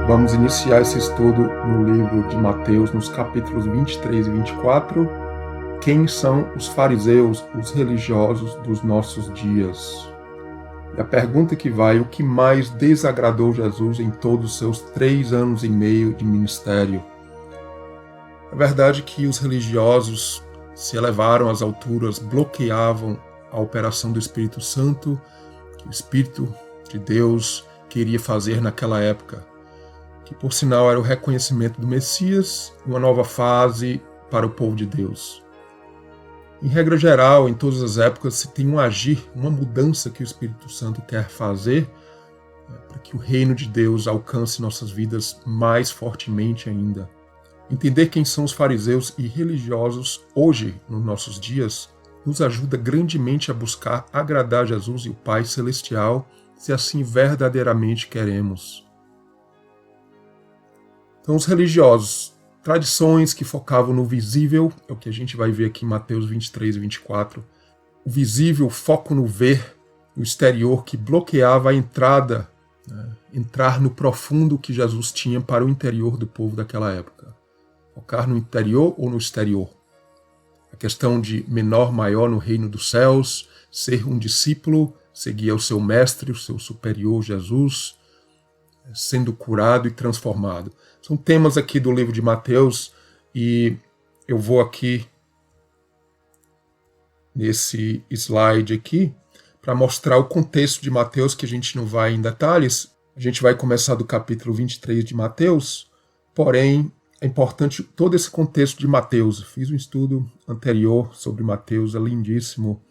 Vamos iniciar esse estudo no livro de Mateus, nos capítulos 23 e 24. Quem são os fariseus, os religiosos dos nossos dias? E a pergunta que vai: o que mais desagradou Jesus em todos os seus 3 anos e meio de ministério? É verdade que os religiosos se elevaram às alturas, bloqueavam a operação do Espírito Santo, que o Espírito de Deus queria fazer naquela época, que por sinal era o reconhecimento do Messias, uma nova fase para o povo de Deus. Em regra geral, em todas as épocas, se tem um agir, uma mudança que o Espírito Santo quer fazer, para que o reino de Deus alcance nossas vidas mais fortemente ainda. Entender quem são os fariseus e religiosos hoje, nos nossos dias, nos ajuda grandemente a buscar agradar Jesus e o Pai Celestial, se assim verdadeiramente queremos. Então, os religiosos, tradições que focavam no visível, é o que a gente vai ver aqui em Mateus 23 e 24. O visível, foco no ver, no exterior, que bloqueava a entrada, entrar no profundo que Jesus tinha para o interior do povo daquela época. Focar no interior ou no exterior. A questão de menor, maior no reino dos céus, ser um discípulo, seguir o seu mestre, o seu superior Jesus, sendo curado e transformado. São temas aqui do livro de Mateus e eu vou aqui nesse slide aqui para mostrar o contexto de Mateus, que a gente não vai em detalhes. A gente vai começar do capítulo 23 de Mateus, porém é importante todo esse contexto de Mateus. Fiz um estudo anterior sobre Mateus, é lindíssimo.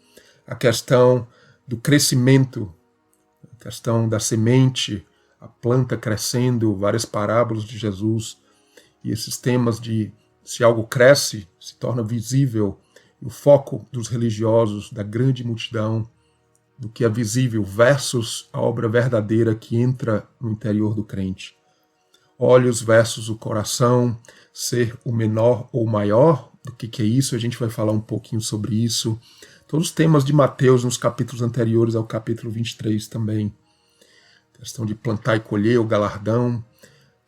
A questão do crescimento, a questão da semente, a planta crescendo, várias parábolas de Jesus, e esses temas de se algo cresce, se torna visível, e o foco dos religiosos, da grande multidão, do que é visível, versus a obra verdadeira que entra no interior do crente. Olhos versus o coração, ser o menor ou o maior, do que é isso, a gente vai falar um pouquinho sobre isso. Todos os temas de Mateus nos capítulos anteriores ao capítulo 23 também. Questão de plantar e colher, o galardão,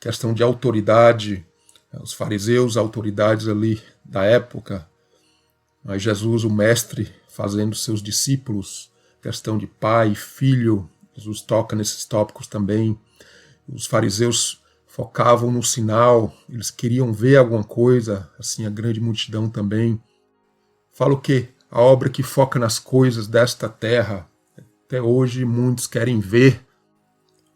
questão de autoridade, os fariseus, autoridades ali da época, mas Jesus, o mestre, fazendo seus discípulos, questão de pai, filho, Jesus toca nesses tópicos também. Os fariseus focavam no sinal, eles queriam ver alguma coisa, assim a grande multidão também. Fala o quê? A obra que foca nas coisas desta terra. Até hoje muitos querem ver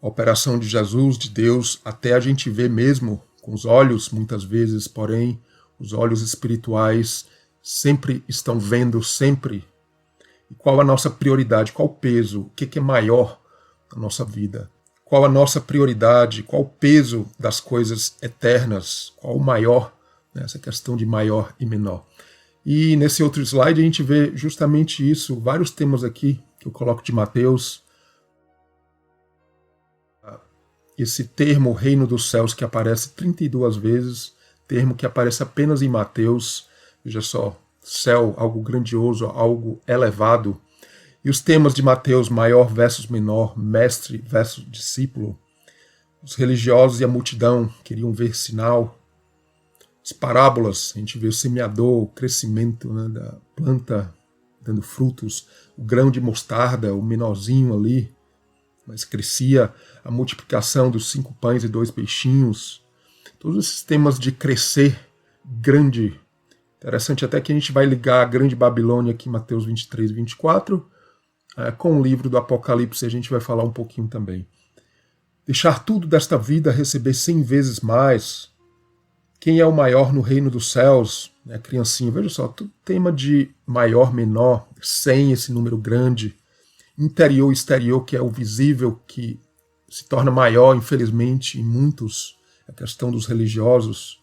a operação de Jesus, de Deus, até a gente vê mesmo com os olhos, muitas vezes, porém, os olhos espirituais sempre estão vendo, sempre. E qual a nossa prioridade, qual o peso, o que é maior na nossa vida? Qual a nossa prioridade, qual o peso das coisas eternas, qual o maior, essa questão de maior e menor. E nesse outro slide a gente vê justamente isso, vários temas aqui que eu coloco de Mateus. Esse termo reino dos céus que aparece 32 vezes, termo que aparece apenas em Mateus, veja só, céu, algo grandioso, algo elevado. E os temas de Mateus, maior versus menor, mestre versus discípulo. Os religiosos e a multidão queriam ver sinal. As parábolas, a gente vê o semeador, o crescimento da planta dando frutos, o grão de mostarda, o menorzinho ali, mas crescia, a multiplicação dos 5 pães e 2 peixinhos. Todos esses temas de crescer grande. Interessante até que a gente vai ligar a grande Babilônia aqui em Mateus 23 e 24, com o livro do Apocalipse, a gente vai falar um pouquinho também. Deixar tudo desta vida, receber 100 vezes mais. Quem é o maior no reino dos céus? Criancinha, veja só, tudo tema de maior, menor, 100, esse número grande. Interior, exterior, que é o visível, que se torna maior, infelizmente, em muitos, a questão dos religiosos.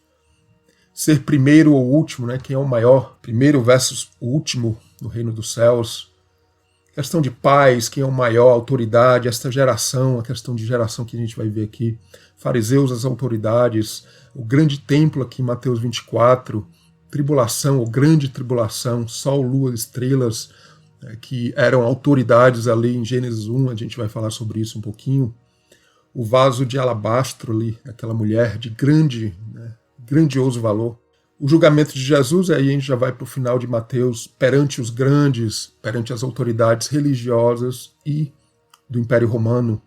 Ser primeiro ou último, quem é o maior, primeiro versus o último no reino dos céus. Questão de pais, quem é o maior, autoridade, esta geração, a questão de geração que a gente vai ver aqui. Fariseus, as autoridades, o grande templo aqui em Mateus 24, tribulação, ou grande tribulação, sol, lua, estrelas, que eram autoridades ali em Gênesis 1, a gente vai falar sobre isso um pouquinho. o vaso de alabastro ali, aquela mulher de grandioso valor. O julgamento de Jesus, aí a gente já vai para o final de Mateus, perante os grandes, perante as autoridades religiosas e do Império Romano.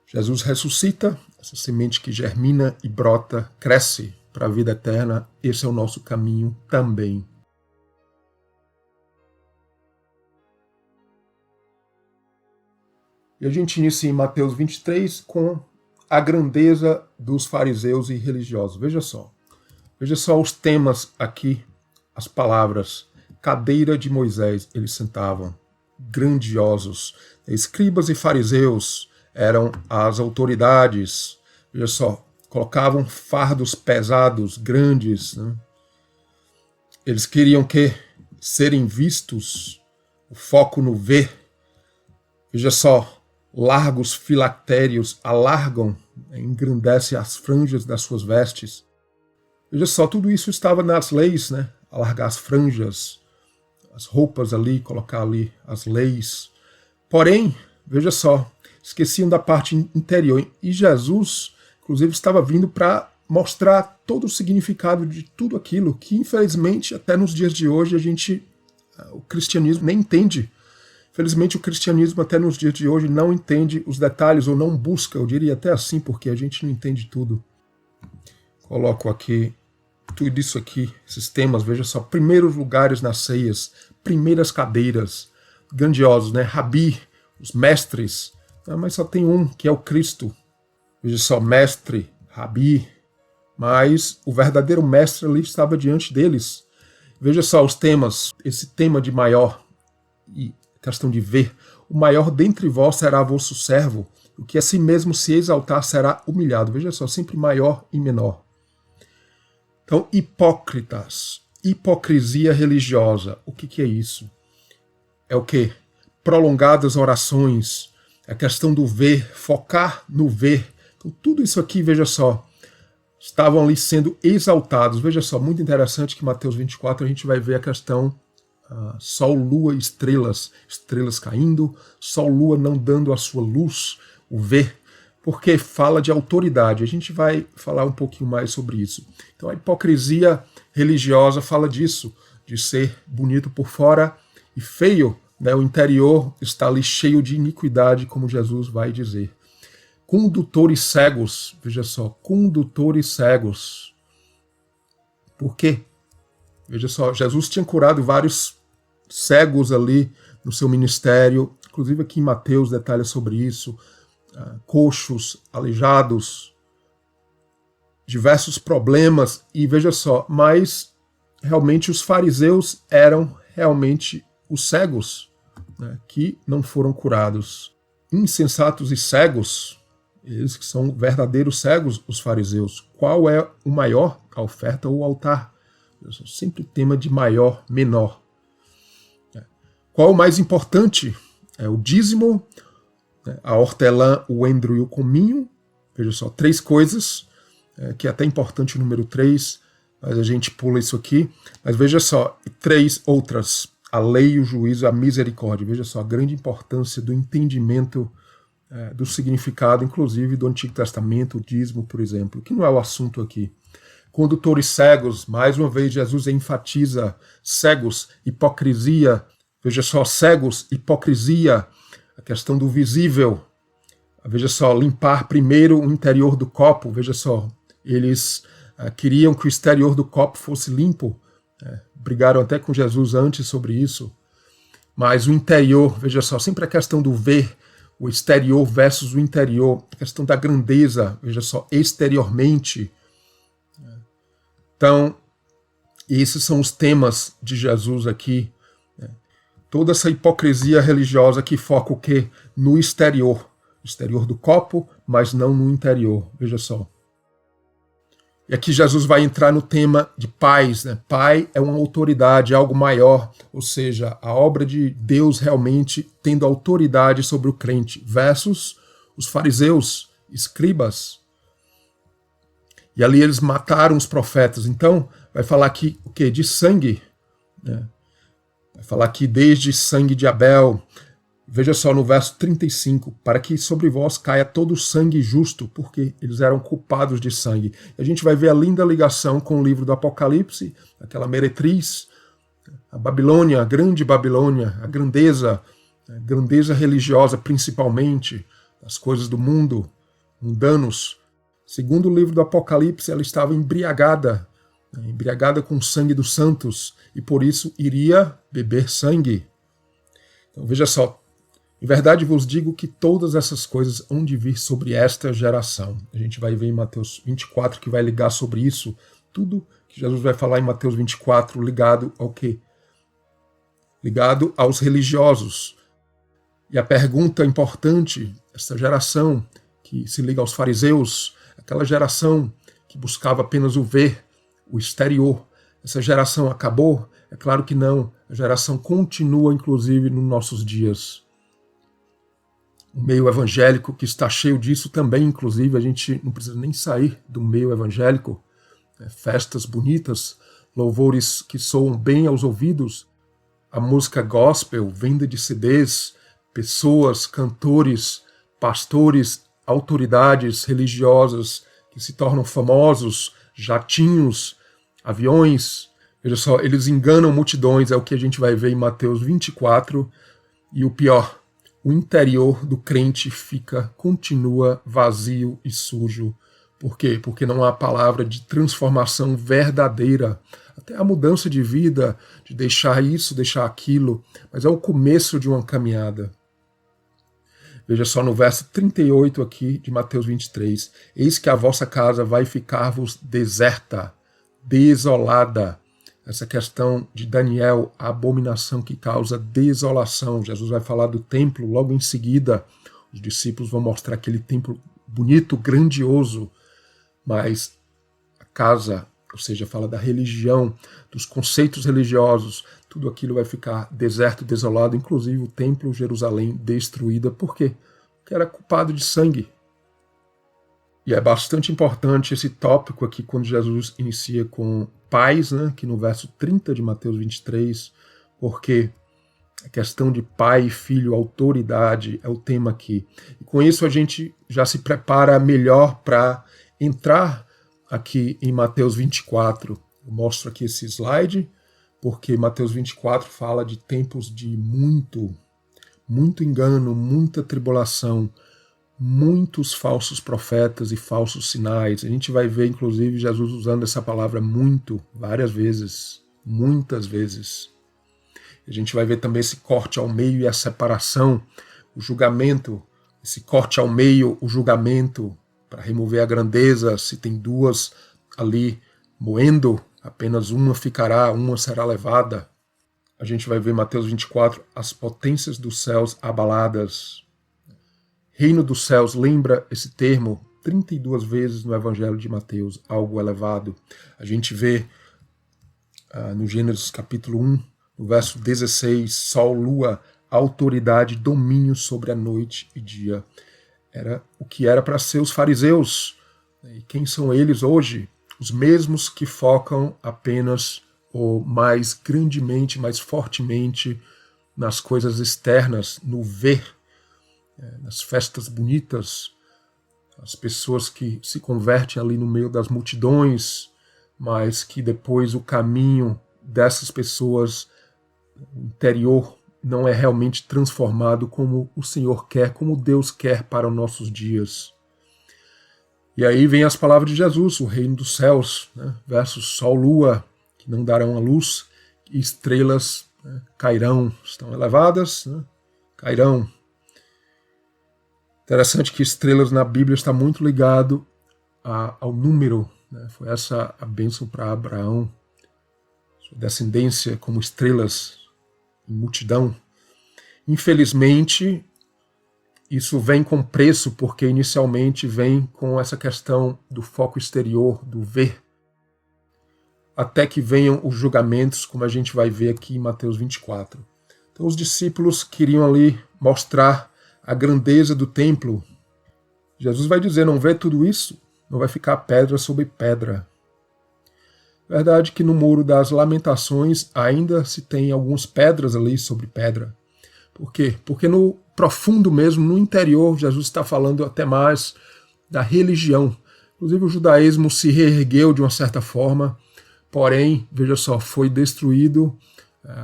Jesus ressuscita, essa semente que germina e brota, cresce para a vida eterna. Esse é o nosso caminho também. E a gente inicia em Mateus 23 com a grandeza dos fariseus e religiosos. Veja só os temas aqui, as palavras. Cadeira de Moisés, eles sentavam, grandiosos. Escribas e fariseus eram as autoridades. Veja só, colocavam fardos pesados, grandes. Né? Eles queriam serem vistos, o foco no ver. Veja só, largos filactérios alargam, engrandecem as franjas das suas vestes. Veja só, tudo isso estava nas leis, né? Alargar as franjas, as roupas ali, colocar ali as leis. Porém, veja só, esqueciam da parte interior. E Jesus, inclusive, estava vindo para mostrar todo o significado de tudo aquilo que, infelizmente, até nos dias de hoje, o cristianismo nem entende. Infelizmente, o cristianismo, até nos dias de hoje, não entende os detalhes, ou não busca, eu diria até assim, porque a gente não entende tudo. Coloco aqui tudo isso aqui, esses temas, veja só, primeiros lugares nas ceias, primeiras cadeiras, grandiosos, né? Rabi, os mestres, mas só tem um, que é o Cristo. Veja só, mestre, Rabi, mas o verdadeiro mestre ali estava diante deles. Veja só os temas, esse tema de maior, e questão de ver, o maior dentre vós será vosso servo, o que a si mesmo se exaltar será humilhado. Veja só, sempre maior e menor. Então, hipócritas, hipocrisia religiosa, o que é isso? É o quê? Prolongadas orações, a questão do ver, focar no ver. Então, tudo isso aqui, veja só, estavam ali sendo exaltados. Veja só, muito interessante que em Mateus 24 a gente vai ver a questão sol, lua e estrelas, estrelas caindo, sol, lua não dando a sua luz, o ver, porque fala de autoridade. A gente vai falar um pouquinho mais sobre isso. Então a hipocrisia religiosa fala disso, de ser bonito por fora e feio, né? O interior está ali cheio de iniquidade, como Jesus vai dizer. Condutores cegos, veja só, condutores cegos. Por quê? Veja só, Jesus tinha curado vários cegos ali no seu ministério, inclusive aqui em Mateus detalha sobre isso, coxos, aleijados, diversos problemas, e veja só, mas realmente os fariseus eram realmente os cegos, né, que não foram curados. Insensatos e cegos, eles que são verdadeiros cegos, os fariseus. Qual é o maior? A oferta ou o altar? Sempre o tema de maior, menor. Qual o mais importante? É o dízimo, a hortelã, o endro e o cominho. Veja só, 3 coisas, que é até importante o número 3, mas a gente pula isso aqui. Mas veja só, 3 outras, a lei, o juízo, a misericórdia. Veja só a grande importância do entendimento do significado, inclusive do Antigo Testamento, o dízimo, por exemplo, que não é o assunto aqui. Condutores cegos, mais uma vez Jesus enfatiza cegos, hipocrisia. Veja só, cegos, hipocrisia, a questão do visível. Veja só, limpar primeiro o interior do copo. Veja só, eles queriam que o exterior do copo fosse limpo. Brigaram até com Jesus antes sobre isso. Mas o interior, veja só, sempre a questão do ver, o exterior versus o interior, a questão da grandeza, veja só, exteriormente. Então, esses são os temas de Jesus aqui. Toda essa hipocrisia religiosa que foca o quê? No exterior. Exterior do copo, mas não no interior. Veja só. E aqui Jesus vai entrar no tema de pais, né? Pai é uma autoridade, algo maior, ou seja, a obra de Deus realmente tendo autoridade sobre o crente, versus os fariseus, escribas. E ali eles mataram os profetas. Então, vai falar aqui o quê? De sangue, né? Vai falar aqui desde sangue de Abel. Veja só no verso 35, para que sobre vós caia todo o sangue justo, porque eles eram culpados de sangue. E a gente vai ver a linda ligação com o livro do Apocalipse, aquela meretriz, a Babilônia, a grande Babilônia, a grandeza religiosa principalmente, as coisas do mundo, mundanos. Segundo o livro do Apocalipse, ela estava embriagada com o sangue dos santos, e por isso iria beber sangue. Então veja só, em verdade vos digo que todas essas coisas hão de vir sobre esta geração. A gente vai ver em Mateus 24 que vai ligar sobre isso, tudo que Jesus vai falar em Mateus 24 ligado ao quê? Ligado aos religiosos. E a pergunta importante, essa geração que se liga aos fariseus, aquela geração que buscava apenas o ver, o exterior, essa geração acabou? É claro que não. A geração continua, inclusive, nos nossos dias. O meio evangélico que está cheio disso também, inclusive, a gente não precisa nem sair do meio evangélico. Festas bonitas, louvores que soam bem aos ouvidos, a música gospel, venda de CDs, pessoas, cantores, pastores, autoridades religiosas que se tornam famosos, jatinhos, aviões. Veja só, eles enganam multidões, é o que a gente vai ver em Mateus 24, e o pior, o interior do crente continua vazio e sujo. Por quê? Porque não há palavra de transformação verdadeira. Até a mudança de vida, de deixar isso, deixar aquilo, mas é o começo de uma caminhada. Veja só no verso 38 aqui de Mateus 23. Eis que a vossa casa vai ficar-vos deserta, desolada. Essa questão de Daniel, a abominação que causa desolação. Jesus vai falar do templo logo em seguida. Os discípulos vão mostrar aquele templo bonito, grandioso, mas a casa, ou seja, fala da religião, dos conceitos religiosos, tudo aquilo vai ficar deserto, desolado, inclusive o templo Jerusalém destruída. Por quê? Porque era culpado de sangue. E é bastante importante esse tópico aqui quando Jesus inicia com pais, né, que no verso 30 de Mateus 23, porque a questão de pai e filho, autoridade, é o tema aqui. E com isso a gente já se prepara melhor para entrar aqui em Mateus 24. Eu mostro aqui esse slide, porque Mateus 24 fala de tempos de muito engano, muita tribulação, muitos falsos profetas e falsos sinais. A gente vai ver, inclusive, Jesus usando essa palavra muito, várias vezes, muitas vezes. A gente vai ver também esse corte ao meio e a separação, o julgamento, esse corte ao meio, o julgamento, para remover a grandeza, se tem duas ali moendo, apenas uma ficará, uma será levada. A gente vai ver em Mateus 24, as potências dos céus abaladas. Reino dos céus, lembra esse termo 32 vezes no Evangelho de Mateus, algo elevado. A gente vê no Gênesis capítulo 1, no verso 16, sol, lua, autoridade, domínio sobre a noite e dia. Era o que era para ser os fariseus. E quem são eles hoje? Os mesmos que focam apenas ou mais grandemente, mais fortemente nas coisas externas, no ver, nas festas bonitas, as pessoas que se convertem ali no meio das multidões, mas que depois o caminho dessas pessoas, o interior, não é realmente transformado como o Senhor quer, como Deus quer para os nossos dias. E aí vem as palavras de Jesus, o reino dos céus, né, versus sol, lua, que não darão a luz, e estrelas, né, cairão, estão elevadas, né, cairão. Interessante que estrelas na Bíblia está muito ligado ao número, né? Foi essa a bênção para Abraão, sua descendência como estrelas em multidão. Infelizmente, isso vem com preço, porque inicialmente vem com essa questão do foco exterior, do ver, até que venham os julgamentos, como a gente vai ver aqui em Mateus 24. Então os discípulos queriam ali mostrar a grandeza do templo. Jesus vai dizer, não vê tudo isso? Não vai ficar pedra sobre pedra. Verdade que no Muro das Lamentações ainda se tem algumas pedras ali sobre pedra, Por quê? Porque no profundo mesmo, no interior, Jesus está falando até mais da religião. Inclusive o judaísmo se reergueu de uma certa forma, porém, veja só, foi destruído,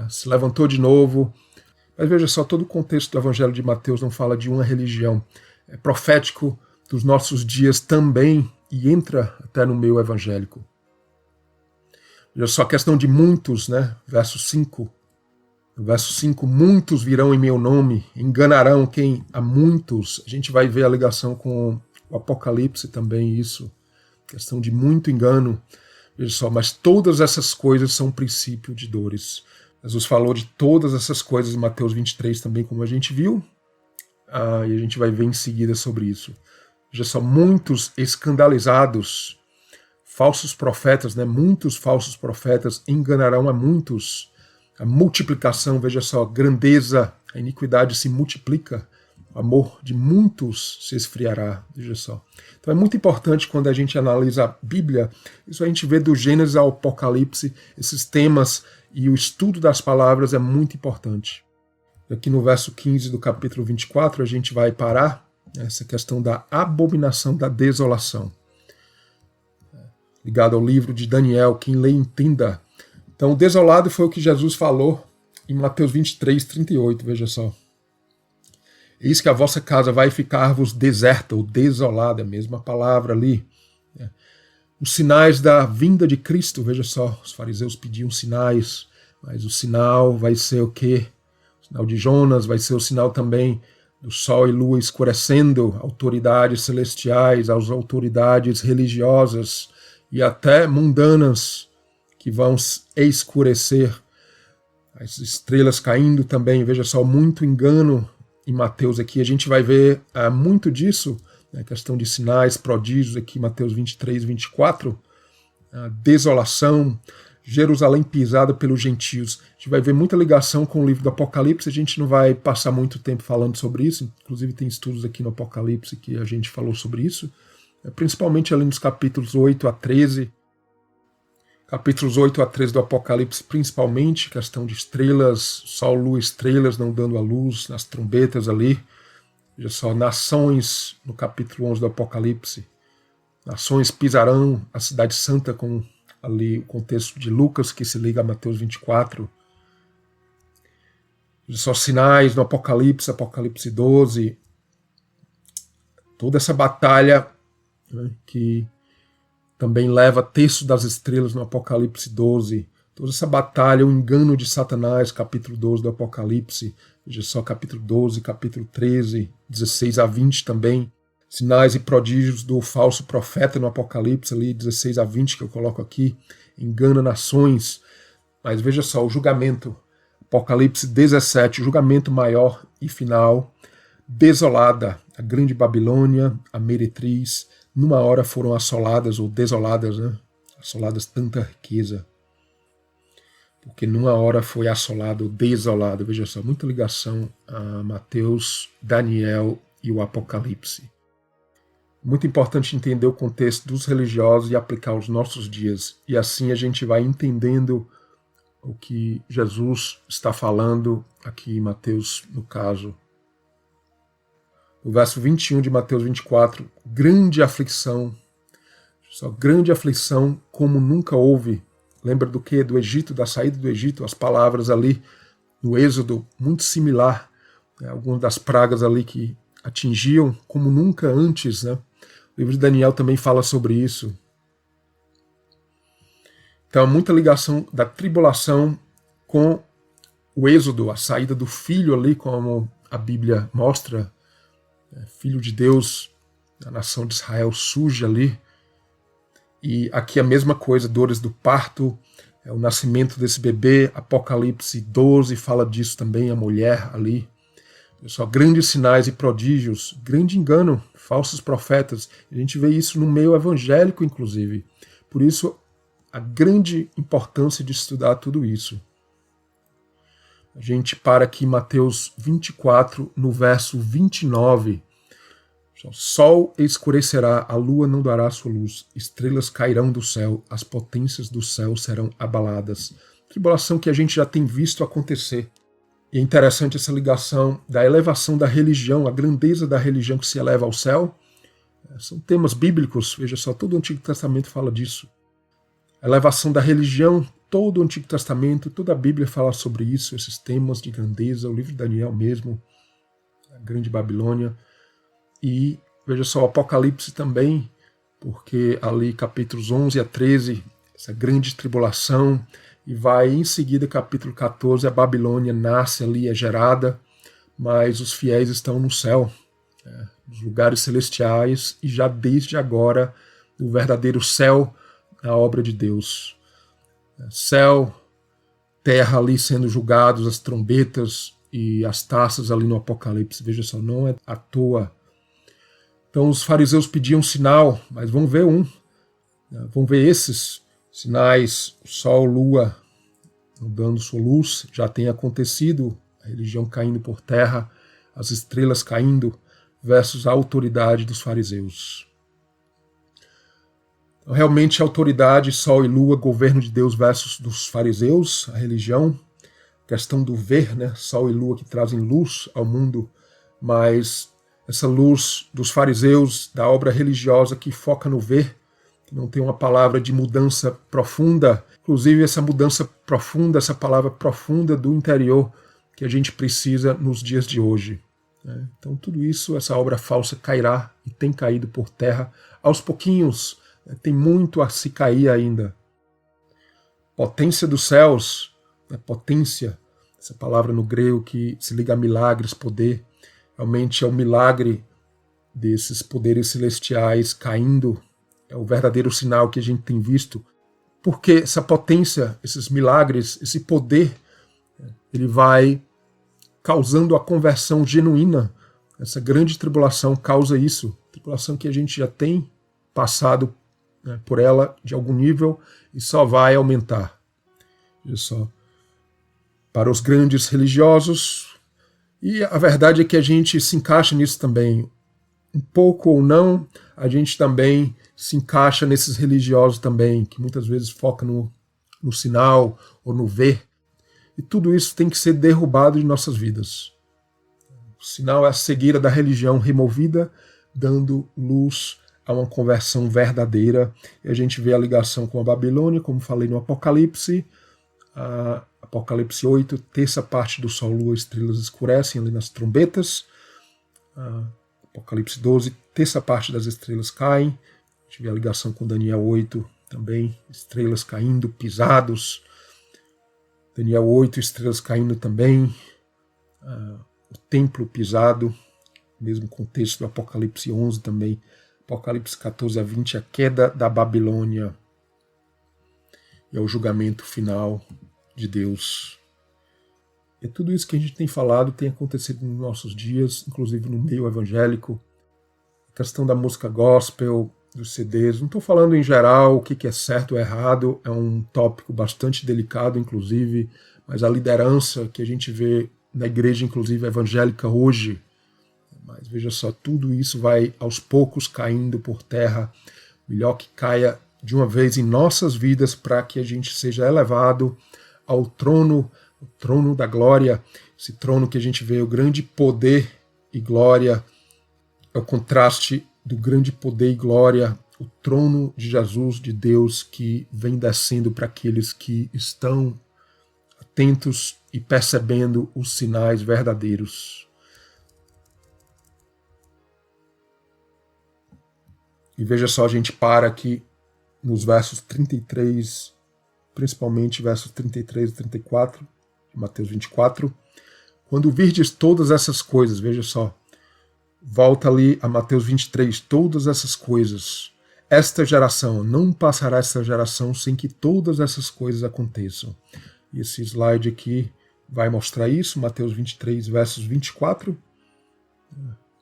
se levantou de novo. Mas veja só, todo o contexto do Evangelho de Mateus não fala de uma religião. É profético dos nossos dias também e entra até no meio evangélico. Veja só a questão de muitos, né? Verso 5. No verso 5, muitos virão em meu nome, enganarão quem? A muitos. A gente vai ver a ligação com o Apocalipse também, isso. Questão de muito engano. Veja só, mas todas essas coisas são princípio de dores. Jesus falou de todas essas coisas em Mateus 23 também, como a gente viu. E a gente vai ver em seguida sobre isso. Veja só, muitos escandalizados, falsos profetas, né? Muitos falsos profetas enganarão a muitos. A multiplicação, veja só, grandeza, a iniquidade se multiplica, o amor de muitos se esfriará, veja só. Então é muito importante quando a gente analisa a Bíblia, isso a gente vê do Gênesis ao Apocalipse, esses temas e o estudo das palavras é muito importante. Aqui no verso 15 do capítulo 24 a gente vai parar essa questão da abominação da desolação. Ligado ao livro de Daniel, quem lê entenda. Então, o desolado foi o que Jesus falou em Mateus 23, 38, veja só. Eis que a vossa casa vai ficar-vos deserta ou desolada, a mesma palavra ali. Os sinais da vinda de Cristo, veja só, os fariseus pediam sinais, mas o sinal vai ser o quê? O sinal de Jonas, vai ser o sinal também do sol e lua escurecendo, autoridades celestiais, as autoridades religiosas e até mundanas, que vão escurecer, as estrelas caindo também, veja só, muito engano em Mateus aqui, a gente vai ver muito disso, a questão de sinais, prodígios aqui, Mateus 23, 24, a desolação, Jerusalém pisada pelos gentios, a gente vai ver muita ligação com o livro do Apocalipse, a gente não vai passar muito tempo falando sobre isso, inclusive tem estudos aqui no Apocalipse que a gente falou sobre isso, principalmente ali nos capítulos 8 a 13, capítulos 8 a 13 do Apocalipse, principalmente, questão de estrelas, sol, lua, estrelas não dando a luz, nas trombetas ali. Veja só, nações, no capítulo 11 do Apocalipse, nações pisarão a cidade santa, com ali o contexto de Lucas, que se liga a Mateus 24. Veja só, sinais no Apocalipse, Apocalipse 12. Toda essa batalha, né, que também leva texto das estrelas no Apocalipse 12. Toda essa batalha, o engano de Satanás, capítulo 12 do Apocalipse. Veja só, capítulo 12, capítulo 13, 16 a 20 também. Sinais e prodígios do falso profeta no Apocalipse, ali 16 a 20 que eu coloco aqui. Engana nações. Mas veja só, o julgamento. Apocalipse 17, julgamento maior e final. Desolada, a grande Babilônia, a meretriz, numa hora foram assoladas ou desoladas, né? Assoladas tanta riqueza. Porque numa hora foi assolado ou desolado. Veja só, muita ligação a Mateus, Daniel e o Apocalipse. Muito importante entender o contexto dos religiosos e aplicar aos nossos dias. E assim a gente vai entendendo o que Jesus está falando aqui em Mateus, no caso. No verso 21 de Mateus 24, grande aflição, só grande aflição como nunca houve. Lembra do quê? Do Egito, da saída do Egito, as palavras ali no Êxodo, muito similar, né? Algumas das pragas ali que atingiam como nunca antes, né? O livro de Daniel também fala sobre isso. Então, muita ligação da tribulação com o Êxodo, a saída do filho ali, como a Bíblia mostra, filho de Deus, a nação de Israel surge ali. E aqui a mesma coisa, dores do parto, o nascimento desse bebê, Apocalipse 12 fala disso também, a mulher ali. Só grandes sinais e prodígios, grande engano, falsos profetas. A gente vê isso no meio evangélico, inclusive. Por isso, a grande importância de estudar tudo isso. A gente para aqui em Mateus 24, no verso 29. O sol escurecerá, a lua não dará sua luz, estrelas cairão do céu, as potências do céu serão abaladas. Tribulação que a gente já tem visto acontecer. E é interessante essa ligação da elevação da religião, a grandeza da religião que se eleva ao céu. São temas bíblicos, veja só, todo o Antigo Testamento fala disso. A elevação da religião, todo o Antigo Testamento, toda a Bíblia fala sobre isso, esses temas de grandeza, o livro de Daniel mesmo, a Grande Babilônia. E veja só, o Apocalipse também, porque ali capítulos 11 a 13, essa grande tribulação, e vai em seguida, capítulo 14, a Babilônia nasce ali, é gerada, mas os fiéis estão no céu, nos lugares celestiais, e já desde agora, o verdadeiro céu, a obra de Deus. Céu, terra ali sendo julgados, as trombetas e as taças ali no Apocalipse, veja só, não é à toa. Então os fariseus pediam sinal, mas vão ver vão ver esses sinais, sol, lua, dando sua luz, já tem acontecido, a religião caindo por terra, as estrelas caindo, versus a autoridade dos fariseus. Então, realmente a autoridade, sol e lua, governo de Deus versus dos fariseus, a religião, questão do ver, né? Sol e lua que trazem luz ao mundo, mas essa luz dos fariseus, da obra religiosa que foca no ver, que não tem uma palavra de mudança profunda, inclusive essa mudança profunda, essa palavra profunda do interior que a gente precisa nos dias de hoje. Então tudo isso, essa obra falsa cairá e tem caído por terra aos pouquinhos, tem muito a se cair ainda. Potência dos céus, potência, essa palavra no grego que se liga a milagres, poder, realmente é o milagre desses poderes celestiais caindo, é o verdadeiro sinal que a gente tem visto, porque essa potência, esses milagres, esse poder, ele vai causando a conversão genuína. Essa grande tribulação causa isso, tribulação que a gente já tem passado por ela de algum nível e só vai aumentar. Veja só, para os grandes religiosos, e a verdade é que a gente se encaixa nisso também, um pouco ou não, a gente também se encaixa nesses religiosos também, que muitas vezes focam no sinal ou no ver. E tudo isso tem que ser derrubado de nossas vidas. O sinal é a cegueira da religião removida, dando luz a uma conversão verdadeira. E a gente vê a ligação com a Babilônia, como falei no Apocalipse. Apocalipse 8, terça parte do sol, lua, estrelas escurecem ali nas trombetas. Apocalipse 12, terça parte das estrelas caem. A gente vê a ligação com Daniel 8 também, estrelas caindo, pisados. Daniel 8, estrelas caindo também. O templo pisado, mesmo contexto do Apocalipse 11 também. Apocalipse 14 a 20, a queda da Babilônia. E é o julgamento final de Deus. E tudo isso que a gente tem falado tem acontecido nos nossos dias, inclusive no meio evangélico. A questão da música gospel, dos CDs. Não estou falando em geral o que é certo ou errado, é um tópico bastante delicado, inclusive, mas a liderança que a gente vê na igreja, inclusive evangélica hoje, mas veja só, tudo isso vai aos poucos caindo por terra. Melhor que caia de uma vez em nossas vidas para que a gente seja elevado ao trono, o trono da glória, esse trono que a gente vê o grande poder e glória, é o contraste do grande poder e glória, o trono de Jesus, de Deus, que vem descendo para aqueles que estão atentos e percebendo os sinais verdadeiros. E veja só, a gente para aqui nos versos 33, principalmente versos 33 e 34, de Mateus 24. Quando virdes todas essas coisas, veja só, volta ali a Mateus 23, todas essas coisas. Esta geração, não passará esta geração sem que todas essas coisas aconteçam. E esse slide aqui vai mostrar isso, Mateus 23, versos 24.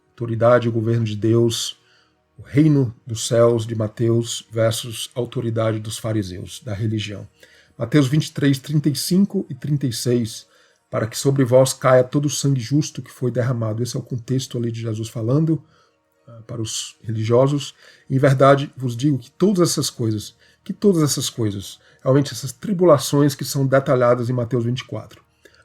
Autoridade e governo de Deus, o reino dos céus de Mateus versus autoridade dos fariseus, da religião. Mateus 23, 35 e 36. Para que sobre vós caia todo o sangue justo que foi derramado. Esse é o contexto ali de Jesus falando para os religiosos. Em verdade, vos digo que todas essas coisas, realmente essas tribulações que são detalhadas em Mateus 24,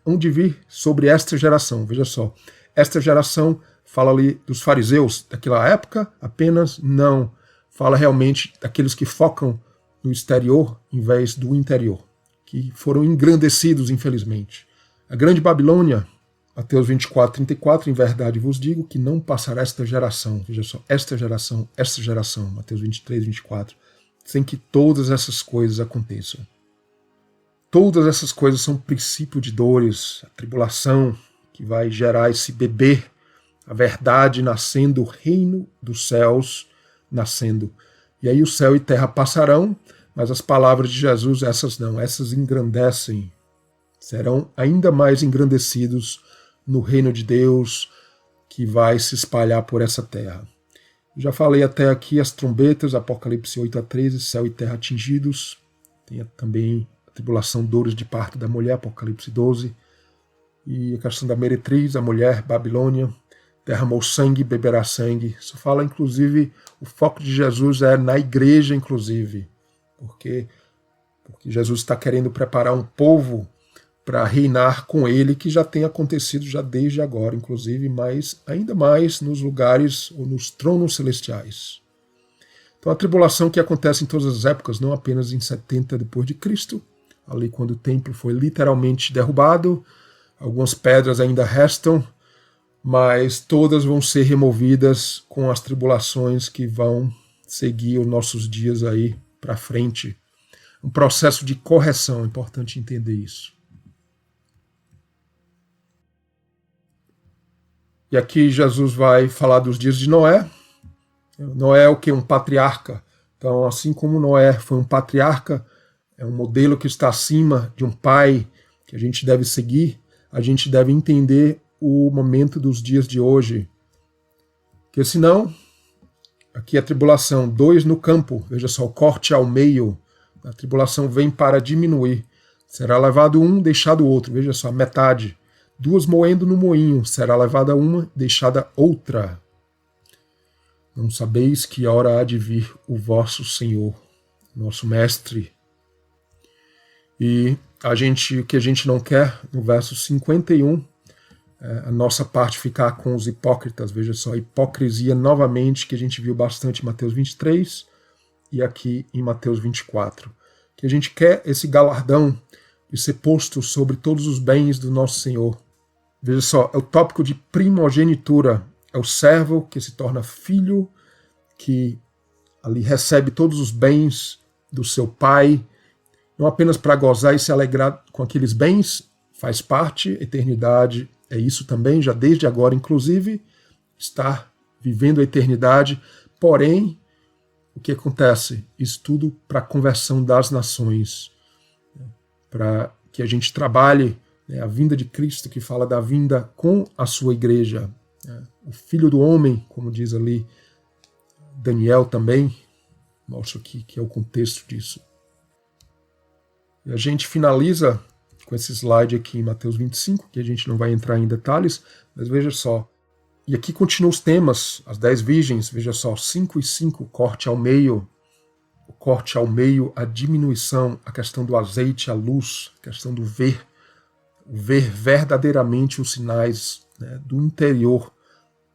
hão de vir sobre esta geração. Veja só, esta geração fala ali dos fariseus daquela época apenas? Não. Fala realmente daqueles que focam no exterior em vez do interior, que foram engrandecidos, infelizmente. A grande Babilônia, Mateus 24:34, em verdade vos digo que não passará esta geração, veja só, esta geração, Mateus 23:24, sem que todas essas coisas aconteçam. Todas essas coisas são princípio de dores, a tribulação que vai gerar esse bebê, a verdade nascendo, o reino dos céus nascendo. E aí o céu e terra passarão, mas as palavras de Jesus, essas não, essas engrandecem, serão ainda mais engrandecidos no reino de Deus que vai se espalhar por essa terra. Já falei até aqui as trombetas, Apocalipse 8:13, céu e terra atingidos. Tem também a tribulação, dores de parto da mulher, Apocalipse 12. E a questão da meretriz, a mulher, Babilônia, derramou sangue, beberá sangue. Isso fala, inclusive, o foco de Jesus é na igreja, inclusive. Porque Jesus está querendo preparar um povo para reinar com ele, que já tem acontecido já desde agora, inclusive, mas ainda mais nos lugares ou nos tronos celestiais. Então a tribulação que acontece em todas as épocas, não apenas em 70 depois de Cristo, ali quando o templo foi literalmente derrubado, algumas pedras ainda restam, mas todas vão ser removidas com as tribulações que vão seguir os nossos dias aí para frente. Um processo de correção, é importante entender isso. E aqui Jesus vai falar dos dias de Noé. Noé é o que? Um patriarca. Então, assim como Noé foi um patriarca, é um modelo que está acima de um pai que a gente deve seguir, a gente deve entender o momento dos dias de hoje. Porque senão, aqui a tribulação, 2 no campo, veja só, o corte ao meio, a tribulação vem para diminuir. Será levado um, deixado o outro, veja só, metade. 2 moendo no moinho, será levada uma, deixada outra. Não sabeis que hora há de vir o vosso Senhor, nosso Mestre. E o que a gente não quer, no verso 51, a nossa parte ficar com os hipócritas, veja só, hipocrisia novamente, que a gente viu bastante em Mateus 23 e aqui em Mateus 24. Que a gente quer esse galardão de ser posto sobre todos os bens do nosso Senhor. Veja só, é o tópico de primogenitura, é o servo que se torna filho, que ali recebe todos os bens do seu pai, não apenas para gozar e se alegrar com aqueles bens, faz parte, eternidade é isso também, já desde agora, inclusive, estar vivendo a eternidade, porém, o que acontece? Isso tudo para a conversão das nações, para que a gente trabalhe a vinda de Cristo, que fala da vinda com a sua igreja. O Filho do Homem, como diz ali Daniel também, mostra aqui que é o contexto disso. E a gente finaliza com esse slide aqui em Mateus 25, que a gente não vai entrar em detalhes, mas veja só. E aqui continuam os temas, as 10 virgens, veja só, 5 e 5, corte ao meio, o corte ao meio, a diminuição, a questão do azeite, a luz, a questão do ver verdadeiramente os sinais, né, do interior,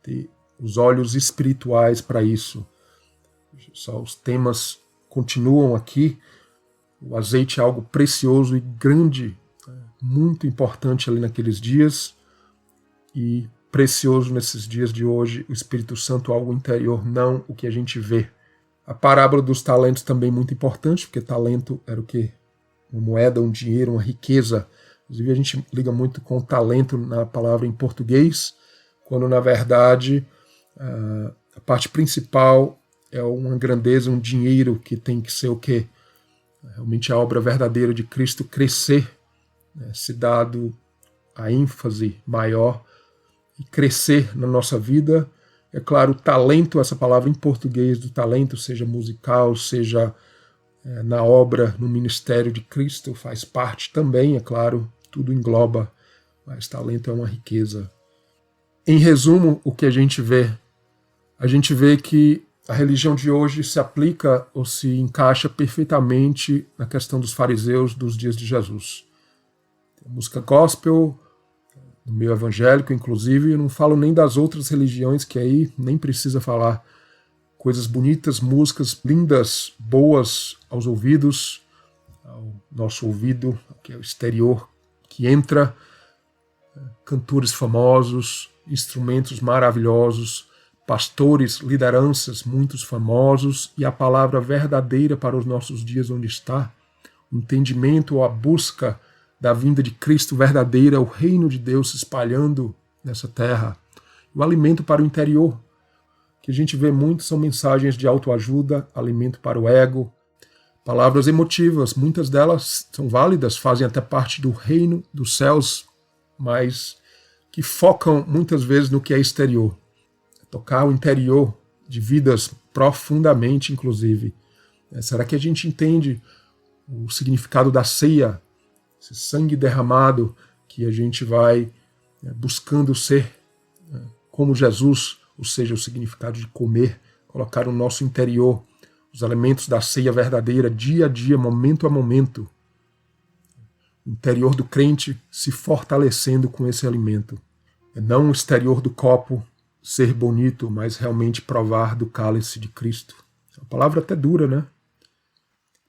ter os olhos espirituais para isso. Só os temas continuam aqui. O azeite é algo precioso e grande, muito importante ali naqueles dias, e precioso nesses dias de hoje, o Espírito Santo, algo interior, não o que a gente vê. A parábola dos talentos também muito importante, porque talento era o quê? Uma moeda, um dinheiro, uma riqueza. Inclusive a gente liga muito com talento na palavra em português, quando na verdade a parte principal é uma grandeza, um dinheiro que tem que ser o quê? Realmente a obra verdadeira de Cristo crescer, né, se dado a ênfase maior e crescer na nossa vida. É claro, o talento, essa palavra em português do talento, seja musical, seja na obra, no ministério de Cristo, faz parte também, é claro, tudo engloba, mas talento é uma riqueza. Em resumo, o que a gente vê? A gente vê que a religião de hoje se aplica ou se encaixa perfeitamente na questão dos fariseus dos dias de Jesus. Tem a música gospel, no meio evangélico, inclusive. Eu não falo nem das outras religiões, que aí nem precisa falar. Coisas bonitas, músicas lindas, boas aos ouvidos, ao nosso ouvido, que é o exterior, que entra, cantores famosos, instrumentos maravilhosos, pastores, lideranças, muitos famosos, e a palavra verdadeira para os nossos dias onde está, o entendimento ou a busca da vinda de Cristo verdadeira, o reino de Deus se espalhando nessa terra, o alimento para o interior, que a gente vê muito são mensagens de autoajuda, alimento para o ego, palavras emotivas, muitas delas são válidas, fazem até parte do reino dos céus, mas que focam muitas vezes no que é exterior. Tocar o interior de vidas profundamente, inclusive. Será que a gente entende o significado da ceia, esse sangue derramado que a gente vai buscando ser como Jesus, ou seja, o significado de comer, colocar no nosso interior os elementos da ceia verdadeira, dia a dia, momento a momento. O interior do crente se fortalecendo com esse alimento. Não o exterior do copo ser bonito, mas realmente provar do cálice de Cristo. É uma palavra até dura, né?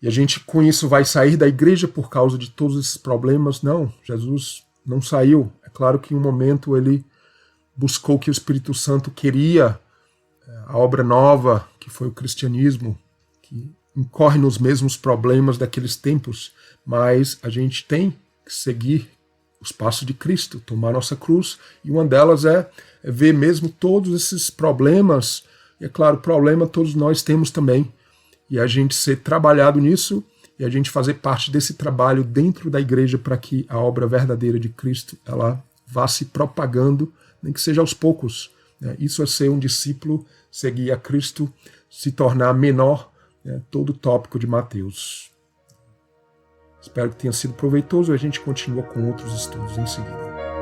E a gente com isso vai sair da igreja por causa de todos esses problemas? Não, Jesus não saiu. É claro que em um momento ele buscou o que o Espírito Santo queria, a obra nova, que foi o cristianismo, que incorre nos mesmos problemas daqueles tempos, mas a gente tem que seguir os passos de Cristo, tomar nossa cruz, e uma delas é ver mesmo todos esses problemas, e é claro, problema todos nós temos também, e a gente ser trabalhado nisso, e a gente fazer parte desse trabalho dentro da igreja para que a obra verdadeira de Cristo ela vá se propagando, nem que seja aos poucos. Isso é ser um discípulo, seguir a Cristo, se tornar menor, todo o tópico de Mateus. Espero que tenha sido proveitoso e a gente continua com outros estudos em seguida.